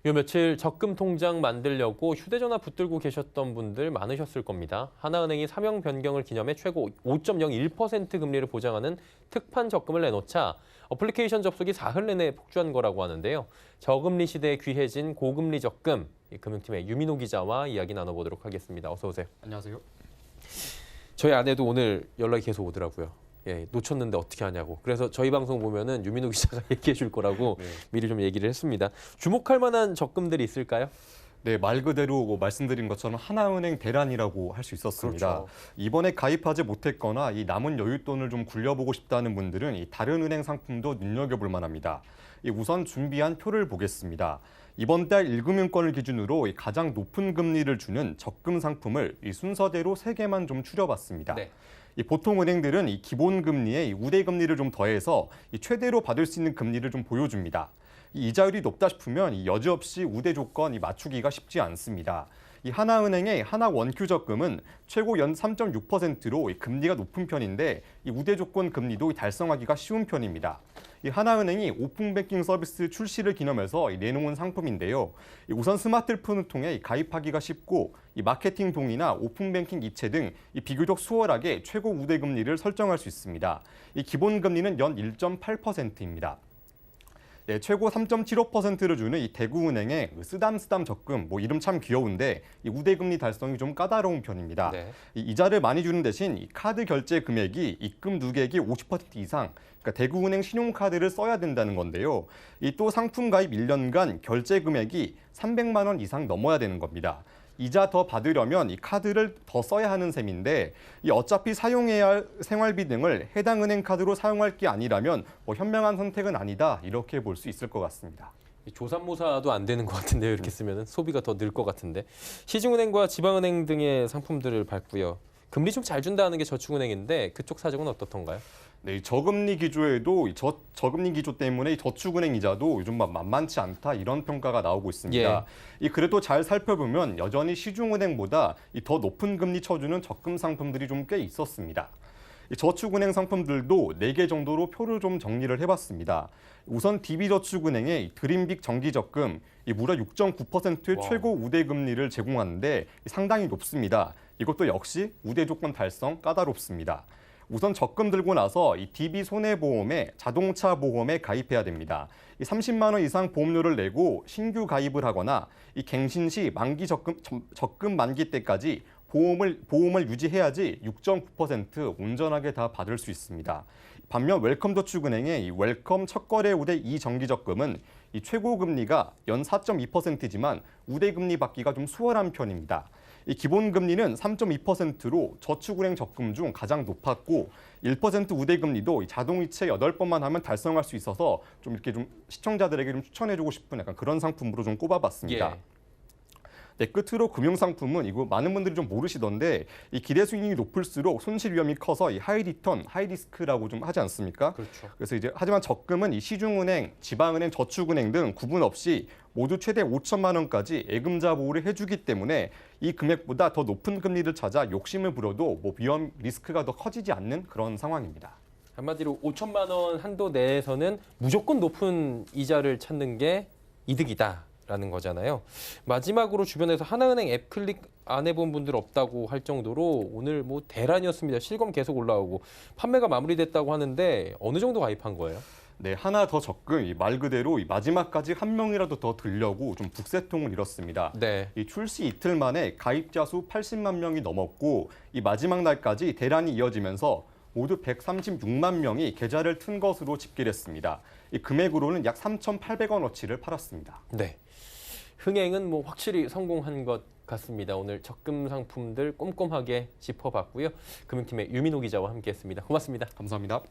요 며칠 적금 통장 만들려고 휴대전화 붙들고 계셨던 분들 많으셨을 겁니다. 하나은행이 사명 변경을 기념해 최고 5.01% 금리를 보장하는 특판 적금을 내놓자 어플리케이션 접속이 사흘 내내 폭주한 거라고 하는데요. 저금리 시대에 귀해진 고금리 적금, 금융팀의 유민호 기자와 이야기 나눠보도록 하겠습니다. 어서 오세요. 안녕하세요. 저희 아내도 오늘 연락이 계속 오더라고요. 예, 놓쳤는데 어떻게 하냐고. 그래서 저희 방송 보면은 유민호 기자가 얘기해 줄 거라고 네. 미리 좀 얘기를 했습니다. 주목할 만한 적금들이 있을까요? 네, 말 그대로 말씀드린 것처럼 하나은행 대란이라고 할 수 있었습니다. 그렇죠. 이번에 가입하지 못했거나 이 남은 여윳돈을 좀 굴려보고 싶다는 분들은 이 다른 은행 상품도 눈여겨볼 만합니다. 우선 준비한 표를 보겠습니다. 이번 달 1금융권을 기준으로 가장 높은 금리를 주는 적금 상품을 순서대로 3개만 좀 추려봤습니다. 네. 보통 은행들은 기본 금리에 우대 금리를 좀 더해서 최대로 받을 수 있는 금리를 좀 보여줍니다. 이자율이 높다 싶으면 여지없이 우대 조건 맞추기가 쉽지 않습니다. 하나은행의 하나원큐 적금은 최고 연 3.6%로 금리가 높은 편인데 우대 조건 금리도 달성하기가 쉬운 편입니다. 하나은행이 오픈뱅킹 서비스 출시를 기념해서 내놓은 상품인데요. 우선 스마트폰을 통해 가입하기가 쉽고 마케팅 동의나 오픈뱅킹 이체 등 비교적 수월하게 최고 우대 금리를 설정할 수 있습니다. 기본 금리는 연 1.8%입니다. 네, 최고 3.75%를 주는 대구은행의 쓰담쓰담 적금, 이름 참 귀여운데 우대금리 달성이 좀 까다로운 편입니다. 네. 이자를 많이 주는 대신 카드 결제 금액이 입금 누계액의 50% 이상, 그러니까 대구은행 신용카드를 써야 된다는 건데요. 또 상품 가입 1년간 결제 금액이 300만 원 이상 넘어야 되는 겁니다. 이자 더 받으려면 카드를 더 써야 하는 셈인데 어차피 사용해야 할 생활비 등을 해당 은행 카드로 사용할 게 아니라면 현명한 선택은 아니다 이렇게 볼 수 있을 것 같습니다. 조삼모사도 안 되는 것 같은데요. 이렇게 쓰면 소비가 더 늘 것 같은데. 시중은행과 지방은행 등의 상품들을 밟고요. 금리 좀 잘 준다는 게 저축은행인데 그쪽 사정은 어떻던가요? 네, 저금리 기조에도 저금리 기조 때문에 저축은행 이자도 요즘 만만치 않다 이런 평가가 나오고 있습니다. 예. 그래도 잘 살펴보면 여전히 시중은행보다 더 높은 금리 쳐주는 적금 상품들이 좀 꽤 있었습니다. 저축은행 상품들도 4개 정도로 표를 좀 정리를 해봤습니다. 우선 DB저축은행의 드림빅 정기적금 무려 6.9%의 최고 우대 금리를 제공하는데 상당히 높습니다. 이것도 역시 우대 조건 달성 까다롭습니다. 우선 적금 들고 나서 DB 손해보험에 자동차 보험에 가입해야 됩니다. 30만 원 이상 보험료를 내고 신규 가입을 하거나 갱신 시 만기 적금 만기 때까지 보험을 유지해야지 6.9% 온전하게 다 받을 수 있습니다. 반면 웰컴저축은행의 웰컴 첫거래 우대 2정기적금은 최고 금리가 연 4.2%지만 우대 금리 받기가 좀 수월한 편입니다. 기본 금리는 3.2%로 저축은행 적금 중 가장 높았고 1% 우대 금리도 자동이체 8번만 하면 달성할 수 있어서 좀 이렇게 좀 시청자들에게 좀 추천해주고 싶은 약간 그런 상품으로 좀 꼽아봤습니다. 예. 네, 끝으로 금융상품은 이거 많은 분들이 좀 모르시던데 기대 수익률이 높을수록 손실 위험이 커서 하이 리턴, 하이 리스크라고 좀 하지 않습니까? 그렇죠. 그래서 하지만 적금은 시중은행, 지방은행, 저축은행 등 구분 없이 모두 최대 5천만 원까지 예금자 보호를 해주기 때문에 이 금액보다 더 높은 금리를 찾아 욕심을 부려도 위험 리스크가 더 커지지 않는 그런 상황입니다. 한마디로 5천만 원 한도 내에서는 무조건 높은 이자를 찾는 게 이득이다. 라는 거잖아요. 마지막으로 주변에서 하나은행 앱 클릭 안 해본 분들 없다고 할 정도로 오늘 대란이었습니다. 실검 계속 올라오고 판매가 마무리됐다고 하는데 어느 정도 가입한 거예요? 네, 하나 더 적금 말 그대로 마지막까지 한 명이라도 더 들려고 좀 북새통을 이뤘습니다. 네. 출시 이틀 만에 가입자 수 80만 명이 넘었고 마지막 날까지 대란이 이어지면서 모두 136만 명이 계좌를 튼 것으로 집계됐습니다. 금액으로는 약 3,800원어치를 팔았습니다. 네. 흥행은 확실히 성공한 것 같습니다. 오늘 적금 상품들 꼼꼼하게 짚어봤고요. 금융팀의 유민호 기자와 함께했습니다. 고맙습니다. 감사합니다.